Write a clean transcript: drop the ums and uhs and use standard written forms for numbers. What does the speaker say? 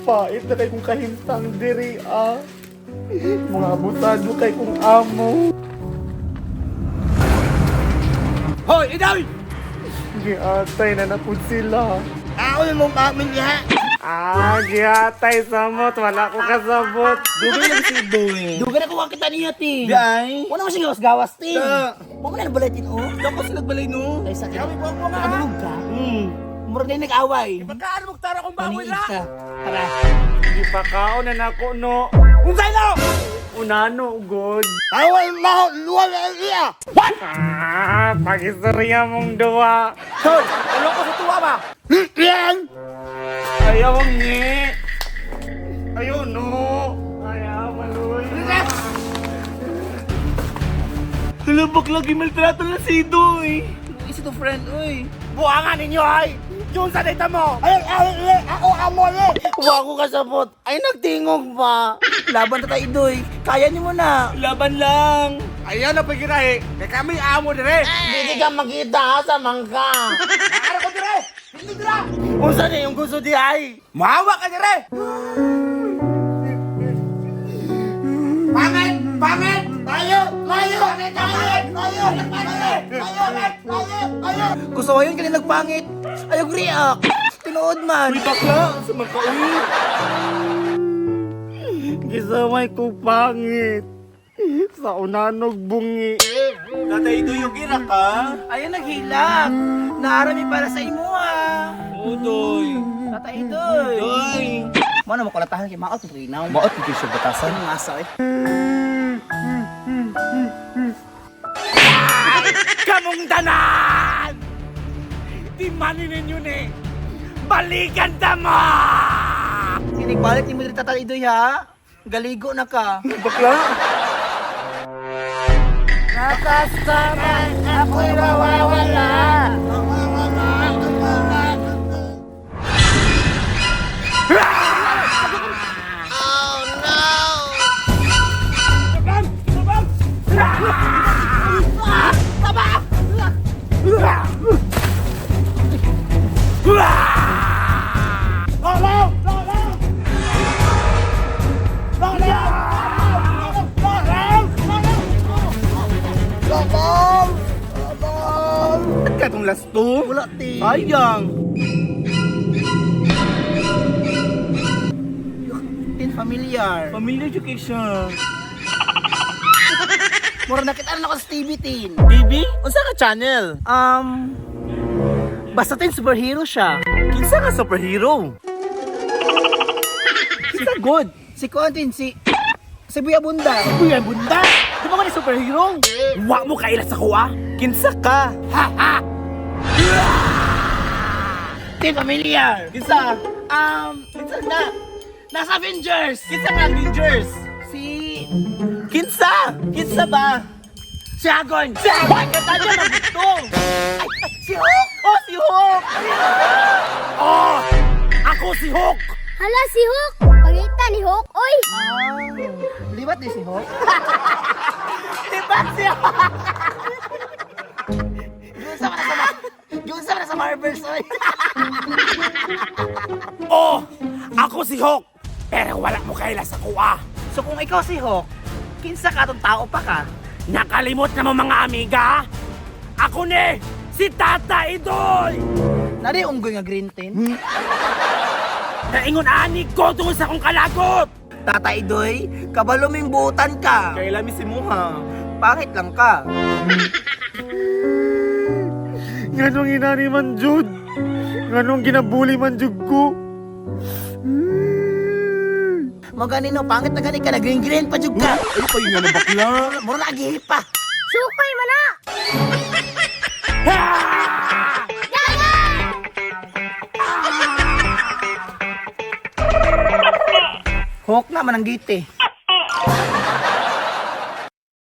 Pait na kay kong kahintang diri mga abusado kay kong amo. Hoy, idaw! Giatay na napud sila. Ako na mong amin niya. Giatay samot, wala ko kasabot. Dugay lang si Doy. Dugay na kuha kita niya, ti. Gay. Wala mo siya gawas-gawas, ti. Ta. Huwag mo na nabalatin, oh. Tapos nagbalay no. Ay, sa Kami po ako nga. Kadulog ka? Murag na yung nag-away. Magkaan mo tara kong baboy Maniig na. ka. Tara. Di pa kaon na nako no. Kung sa'yo! Unano good. Away mo, luwal na iya. Pagistorya mong duwa. Hoy, ano ko sa tuwa ba? Yan! Ayaw ngi. Ayaw no. Ayaw maluwi. Halabak lagi maltrato na si Doy. Isi to friend, uy. Buangan ninyo ay! Yung sa data mo! Ako amo Huwag ko kasabot. Ay, nagtingog pa. Laban na tayo, Idoy. Kaya niyo mo na. Laban lang! Ayan ang pagkirahe! Kaya kami amo dire! Hindi ka makita, ha, sa mangka. Ano ko dire? Hindi dire! Kung saan yung gusto di ay. Mahawa ka dire! Pangit! Pangit! Tayo! Tayo! Tayo! Tayo! Gusto ko yun kanina nagpangit. Ayaw react. Tinood man. Uy, bakla! Sa magkaulit! Gisamay ko pangit. Sa unanog bungi. Tatay do yung irak ka? Ayaw naghilak. Naarami para sa imo, ha. Oo, Doy! Tatay Idoy. Doy! Mo na makulatahan kay Maot. Rinaw. Maot hindi siya batasan. Ano nga sa, eh. Kamong tanan! Di manin ninyo ni! Balikan ta mo! Sinigbalik ni mo dito, Tatay Idoy, ha. Galigo na ka. Bakla! Nakasaman, ako'y mawawala. Ba't ka itong last two? Wala, ti. Sayang! Tin familiar. Family education. Mura nakita na ako sa TV, tin. TV? Unsa ka channel? Basta tin superhero siya. Kinsa nga superhero? Si good. Si Quentin, si Buya Bunda. Kuya Bunda! Di ba ka ni superhero? Wa mo kaila sa kuwa? Kinsa ka? Ha ha! Tin familiar. Kinsa? Kinsa na? Nasa Avengers. Kinsa nga Avengers? Si Kinsa? Kinsa ba? Si Agon. Si Agon! Kata niya magutong! Si Hulk. Oh, si Hulk! Oh! Ako si Hulk! Hala, si Hulk! Pagita ni Hulk, oy! Libat ni si Hulk. Diba si Hulk? Yung sa sa Marvel, oy. Oh! Ako si Hulk! Pero wala mo kaila sa kuwa! So kung ikaw si Hulk, kinsa ka tong tao pa ka? Nakalimot na mo mga amiga? Ako ni! Si Tata Idoy! Nari unggoy nga green tin. Naingon anig ko tungkol sa kong kalagot! Tata Idoy, kabalo ming buutan ka. Kaila mi si Muha. Pangit lang ka. Nganong inani man jud. Nganong ginabuli man jud ko. Maganino, pangit na gani ka na green pa jud ka. Ay, kayo nga na bakla! Mura na agihipa. Sukay man na! Hulk na manang gite.